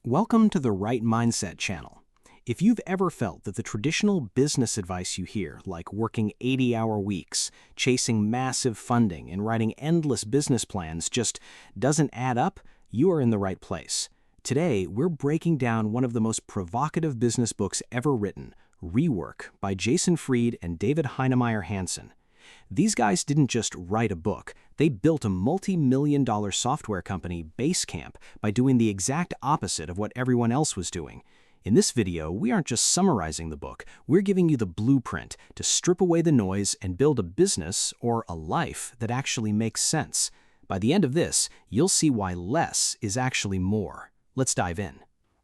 Welcome to the Right Mindset channel. If you've ever felt that the traditional business advice you hear, like working 80-hour weeks, chasing massive funding, and writing endless business plans just doesn't add up, you are in the right place. Today, we're breaking down one of the most provocative business books ever written, Rework, by Jason Fried and David Heinemeier Hansson. These guys didn't just write a book, they built a multi-million-dollar software company, Basecamp, by doing the exact opposite of what everyone else was doing. In this video, we aren't just summarizing the book, we're giving you the blueprint to strip away the noise and build a business or a life that actually makes sense. By the end of this, you'll see why less is actually more. Let's dive in.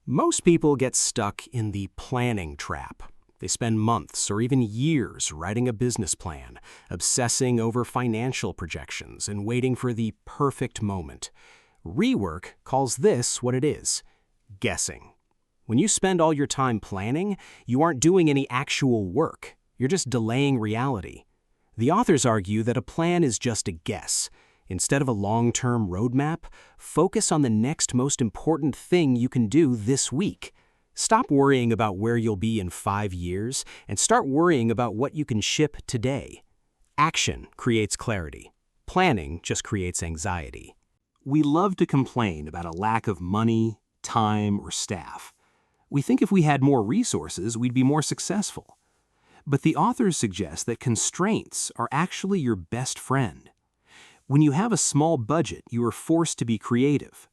Most people get stuck in the planning trap. They spend months or even years writing a business plan, obsessing over financial projections and waiting for the perfect moment. Rework calls this what it is: guessing. When you spend all your time planning, you aren't doing any actual work. You're just delaying reality. The authors argue that a plan is just a guess. Instead of a long-term roadmap, focus on the next most important thing you can do this week. Stop worrying about where you'll be in 5 years and start worrying about what you can ship today. Action creates clarity. Planning just creates anxiety. We love to complain about a lack of money, time, or staff. We think if we had more resources, we'd be more successful. But the authors suggest that constraints are actually your best friend. When you have a small budget, you are forced to be creative.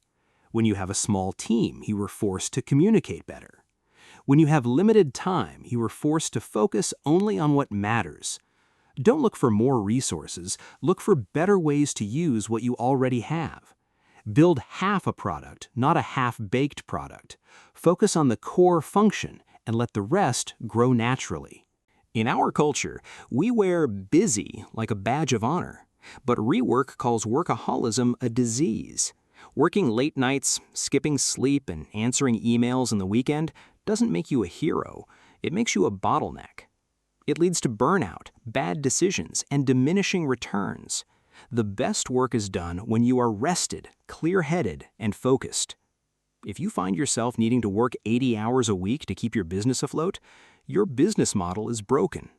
When you have a small team, you are forced to communicate better. When you have limited time, you are forced to focus only on what matters. Don't look for more resources, look for better ways to use what you already have. Build half a product, not a half-baked product. Focus on the core function and let the rest grow naturally. In our culture, we wear busy like a badge of honor, but Rework calls workaholism a disease. Working late nights, skipping sleep, and answering emails on the weekend doesn't make you a hero. It makes you a bottleneck. It leads to burnout, bad decisions, and diminishing returns. The best work is done when you are rested, clear-headed, and focused. If you find yourself needing to work 80 hours a week to keep your business afloat, your business model is broken.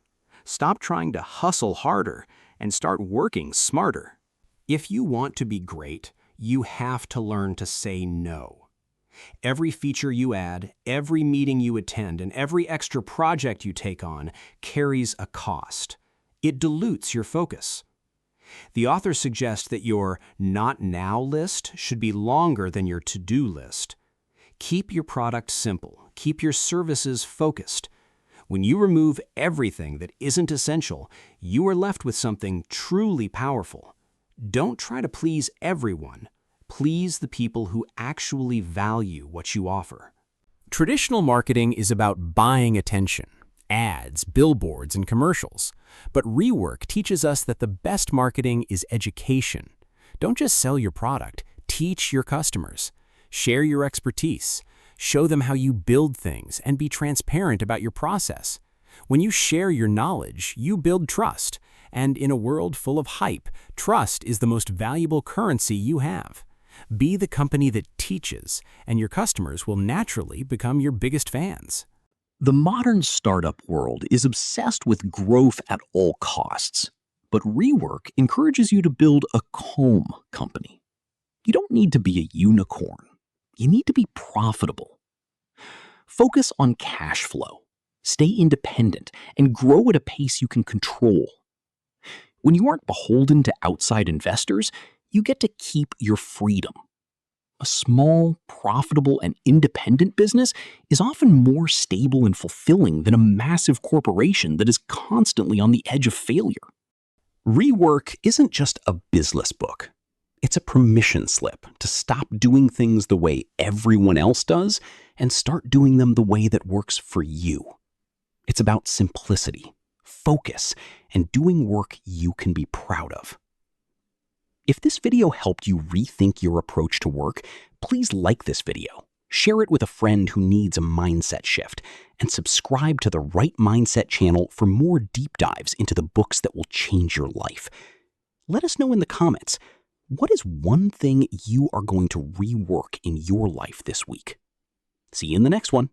Stop trying to hustle harder and start working smarter. If you want to be great, you have to learn to say no. Every feature you add, every meeting you attend, and every extra project you take on carries a cost. It dilutes your focus. The authors suggest that your not now list should be longer than your to-do list. Keep your product simple. Keep your services focused. When you remove everything that isn't essential, you are left with something truly powerful. Don't try to please everyone. Please the people who actually value what you offer. Traditional marketing is about buying attention, ads, billboards, and commercials. But Rework teaches us that the best marketing is education. Don't just sell your product, teach your customers. Share your expertise. Show them how you build things and be transparent about your process. When you share your knowledge, you build trust. And in a world full of hype, trust is the most valuable currency you have. Be the company that teaches, and your customers will naturally become your biggest fans. The modern startup world is obsessed with growth at all costs, but Rework encourages you to build a calm company. You don't need to be a unicorn. You need to be profitable. Focus on cash flow, stay independent, and grow at a pace you can control. When you aren't beholden to outside investors, you get to keep your freedom. A small, profitable, and independent business is often more stable and fulfilling than a massive corporation that is constantly on the edge of failure. Rework isn't just a business book. It's a permission slip to stop doing things the way everyone else does and start doing them the way that works for you. It's about simplicity, focus, and doing work you can be proud of. If this video helped you rethink your approach to work, please like this video, share it with a friend who needs a mindset shift, and subscribe to the Right Mindset channel for more deep dives into the books that will change your life. Let us know in the comments, what is one thing you are going to rework in your life this week? See you in the next one.